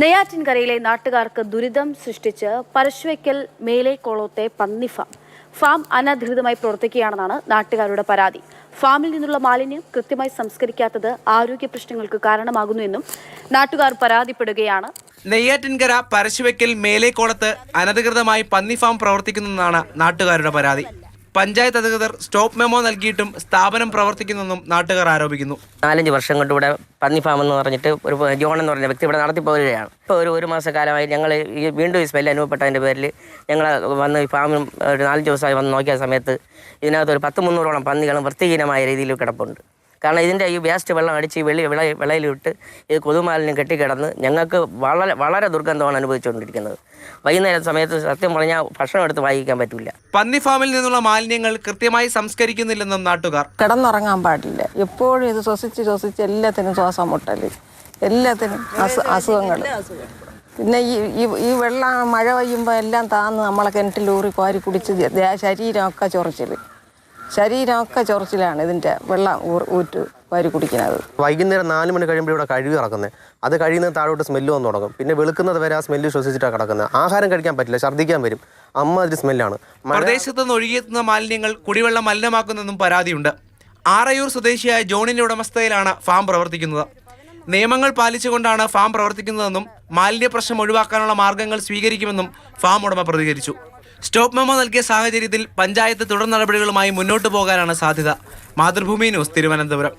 നെയ്യാറ്റിൻകരയിലെ നാട്ടുകാർക്ക് ദുരിതം സൃഷ്ടിച്ച് പരശുവയ്ക്കൽ മേലേക്കോളത്തെ പന്നി ഫാം അനധികൃതമായി പ്രവർത്തിക്കുകയാണെന്നാണ് നാട്ടുകാരുടെ പരാതി. ഫാമിൽ നിന്നുള്ള മാലിന്യം കൃത്യമായി സംസ്കരിക്കാത്തത് ആരോഗ്യ പ്രശ്നങ്ങൾക്ക് കാരണമാകുന്നുവെന്നും നാട്ടുകാർ പരാതിപ്പെടുകയാണ്. നെയ്യാറ്റിൻകര പരശുവയ്ക്കൽ മേലേക്കോളത്ത് അനധികൃതമായി പന്നി ഫാം പ്രവർത്തിക്കുന്നെന്നാണ് നാട്ടുകാരുടെ പരാതി. പഞ്ചായത്ത് അധികൃതർ സ്റ്റോപ്പ് മെമ്മോ നൽകിയിട്ടും സ്ഥാപനം പ്രവർത്തിക്കുന്നെന്നും നാട്ടുകാർ ആരോപിക്കുന്നു. 4-5 വർഷം കൊണ്ട് ഇവിടെ പന്നി ഫാം എന്ന് പറഞ്ഞിട്ട് ഒരു ജോൺ എന്ന് പറഞ്ഞ വ്യക്തി ഇവിടെ നടത്തിപ്പോവുകയാണ്. ഇപ്പോൾ ഒരു മാസക്കാലമായി ഞങ്ങൾ വീണ്ടും ഈ സ്മെല്ല് അനുഭവപ്പെട്ടതിൻ്റെ പേരിൽ ഞങ്ങൾ വന്ന് ഈ ഫാമിൽ ഒരു 4 ദിവസമായി വന്ന് നോക്കിയ സമയത്ത് ഇതിനകത്ത് ഒരു 100-300ഓളം പന്നികളും വൃത്തിഹീനമായ രീതിയിൽ കിടപ്പുണ്ട്. കാരണം ഇതിൻ്റെ ഈ വേസ്റ്റ് വെള്ളം അടിച്ച് വിളയിലിട്ട് ഇത് കൊതുമാലിന്യം കെട്ടിക്കിടന്ന് ഞങ്ങൾക്ക് വളരെ ദുർഗന്ധമാണ് അനുഭവിച്ചുകൊണ്ടിരിക്കുന്നത്. വൈകുന്നേരം സമയത്ത് സത്യം പറഞ്ഞാൽ ഭക്ഷണം എടുത്ത് വായിക്കാൻ പറ്റില്ല. പന്നി ഫാമിൽ നിന്നുള്ള മാലിന്യങ്ങൾ കൃത്യമായി സംസ്കരിക്കുന്നില്ലെന്നും നാട്ടുകാർ. കിടന്നുറങ്ങാൻ പാടില്ല, എപ്പോഴും ഇത് ശ്വസിച്ച് എല്ലാത്തിനും ശ്വാസം മുട്ടല്, എല്ലാത്തിനും അസുഖങ്ങൾ. പിന്നെ ഈ വെള്ളം മഴ പെയ്യുമ്പോൾ എല്ലാം താന്ന് നമ്മളെ കിണറ്റിലൂറി കോരി കുടിച്ച് ശരീരമൊക്കെ ചൊറിച്ചിലാണ് ഇതിൻ്റെ വെള്ളം ഊറ്റ് വാരി കുടിക്കുന്നത്. വൈകുന്നേരം 4 മണി കഴിയുമ്പോൾ ഇവിടെ കഴുകി ഇറക്കുന്നത്, അത് കഴിയുന്നത് താഴോട്ട് സ്മെല്ല് വന്ന് തുടങ്ങും. പിന്നെ വെളുക്കുന്നത് വരെ ആ സ്മെല്ല് ശ്വസിച്ചിട്ടാണ് കിടക്കുന്നത്. ആഹാരം കഴിക്കാൻ പറ്റില്ല, ഛർദ്ദിക്കാൻ വരും, അമ്മാതിരി സ്മെല്ലാണ്. പ്രദേശത്ത് നിന്ന് ഒഴുകിയെത്തുന്ന മാലിന്യങ്ങൾ കുടിവെള്ളം മലിനമാക്കുന്നെന്നും പരാതിയുണ്ട്. ആറയൂർ സ്വദേശിയായ ജോണിന്റെ ഉടമസ്ഥതയിലാണ് ഫാം പ്രവർത്തിക്കുന്നത്. നിയമങ്ങൾ പാലിച്ചുകൊണ്ടാണ് ഫാം പ്രവർത്തിക്കുന്നതെന്നും മാലിന്യ പ്രശ്നം ഒഴിവാക്കാനുള്ള മാർഗങ്ങൾ സ്വീകരിക്കുമെന്നും ഫാം ഉടമ പ്രതികരിച്ചു. സ്റ്റോപ്പ് മെമ്മോ നൽകിയ സാഹചര്യത്തിൽ പഞ്ചായത്ത് തുടർ നടപടികളുമായി മുന്നോട്ടു പോകാനാണ് സാധ്യത. മാതൃഭൂമി ന്യൂസ്, തിരുവനന്തപുരം.